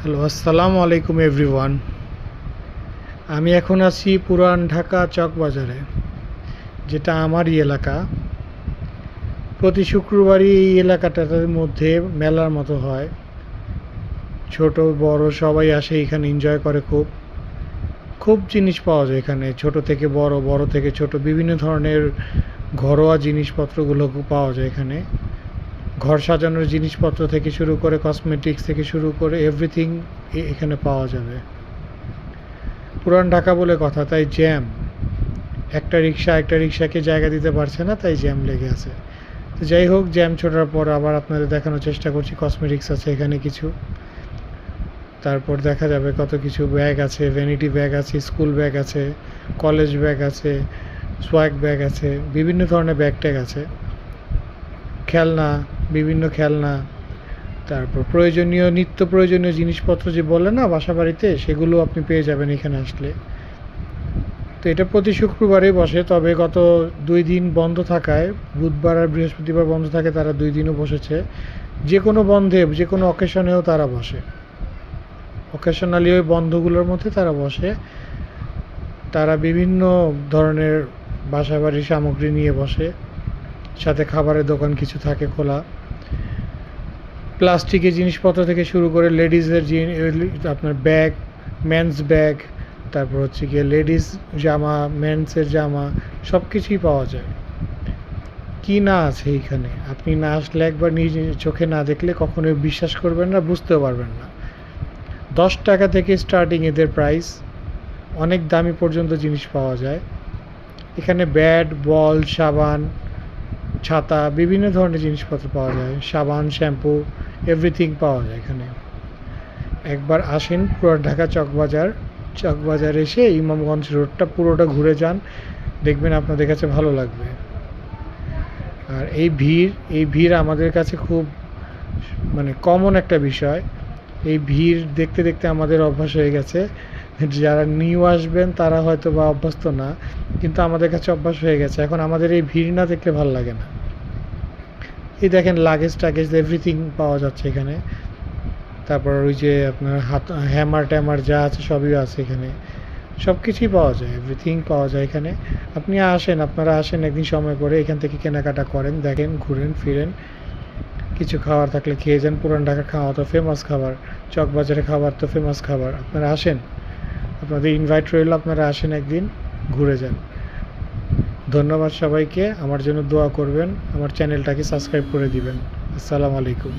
Hello, আসসালামু আলাইকুম everyone. আমি এখন আছি পুরান ঢাকা চকবাজারে, যেটা আমারই এলাকা। প্রতি শুক্রবারই এই এলাকাটার মধ্যে মেলার মতো হয়। ছোট বড় সবাই আসে এখানে, এনজয় করে। খুব খুব জিনিস পাওয়া যায় এখানে, ছোট থেকে বড়, বড় থেকে ছোট, বিভিন্ন ধরনের ঘরোয়া জিনিসপত্রগুলো পাওয়া যায় এখানে। ঘর সাজানোর জিনিসপত্র থেকে শুরু করে, কসমেটিক্স থেকে শুরু করে এভরিথিং এখানে পাওয়া যাবে। পুরান ঢাকা বলে কথা, তাই জ্যাম। একটা রিক্সাকে জায়গা দিতে পারছে না, তাই জ্যাম লেগে আছে। তো যাই হোক, জ্যাম ছোটার পর আবার আপনাদের দেখানোর চেষ্টা করছি। কসমেটিক্স আছে এখানে কিছু, তারপর দেখা যাবে কত কিছু ব্যাগ আছে, ভ্যানিটি ব্যাগ আছে, স্কুল ব্যাগ আছে, কলেজ ব্যাগ আছে, সোয়াগ ব্যাগ আছে, বিভিন্ন ধরনের ব্যাগ ট্যাগ আছে, খেলনা, বিভিন্ন খেলনা, তারপর নিত্য প্রয়োজনীয় জিনিসপত্র যে বলে না বাসা বাড়িতে, সেগুলো আপনি পেয়ে যাবেন এখানে আসলে। তো এটা প্রতি শুক্রবারেই বসে, তবে গত 2 দিন বন্ধ থাকায়, বুধবার আর বৃহস্পতিবার বন্ধ থাকে, তারা 2 দিনও বসেছে। যে কোনো বন্ধে, যে কোনো অকেশনেও তারা বসে। অকেশনালি ওই বন্ধগুলোর মধ্যে তারা বসে। তারা বিভিন্ন ধরনের বাসাবাড়ির সামগ্রী নিয়ে বসে, সাথে খাবারের দোকান কিছু থাকে খোলা। প্লাস্টিকের জিনিসপত্র থেকে শুরু করে লেডিসের আপনার ব্যাগ, মেন্স ব্যাগ, তারপর হচ্ছে গিয়ে লেডিস জামা, মেন্সের জামা, সব কিছুই পাওয়া যায়। কি না আছে এইখানে, আপনি না আসলে, একবার নিজে চোখে না দেখলে কখনোই বিশ্বাস করবেন না, বুঝতেও পারবেন না। 10 টাকা থেকে স্টার্টিং এদের প্রাইস, অনেক দামি পর্যন্ত জিনিস পাওয়া যায় এখানে। ব্যাট বল, সাবান, ছাতা, বিভিন্ন ধরনের জিনিসপত্র পাওয়া যায়। সাবান, শ্যাম্পু, এভরিথিং পাওয়া যায় এখানে। একবার আসেন পুরান ঢাকা চকবাজার এসে ইমামগঞ্জ রোডটা পুরোটা ঘুরে যান, দেখবেন আপনাদের কাছে ভালো লাগবে। আর এই ভিড় আমাদের কাছে খুব কমন একটা বিষয়। এই ভিড় দেখতে দেখতে আমাদের অভ্যাস হয়ে গেছে। যারা নিউ আসবেন তারা হয়তো বা অভ্যস্ত না, কিন্তু আমাদের কাছে অভ্যাস হয়ে গেছে। এখন আমাদের এই ভিড় না দেখলে ভালো লাগে না। এই দেখেন, লাগেজ টাগেজ এভরিথিং পাওয়া যাচ্ছে এখানে। তারপর ওই যে আপনার হ্যামার ট্যামার যা আছে সবই আছে এখানে। সব কিছুই পাওয়া যায়, এভরিথিং পাওয়া যায় এখানে। আপনারা আসেন একদিন সময় করে, এখান থেকে কেনাকাটা করেন, দেখেন, ঘুরেন ফিরেন, কিছু খাবার থাকলে খেয়ে যান। পুরান ঢাকার খাওয়া তো ফেমাস খাবার, চকবাজারের খাবার তো ফেমাস খাবার। আপনারা আসেন, আপনাদের ইনভাইট রইল, আপনারা আসেন একদিন, ঘুরে যান। ধন্যবাদ সবাইকে। আমার জন্য দোয়া করবেন, আমার চ্যানেলটাকে সাবস্ক্রাইব করে দিবেন। আসসালামু আলাইকুম।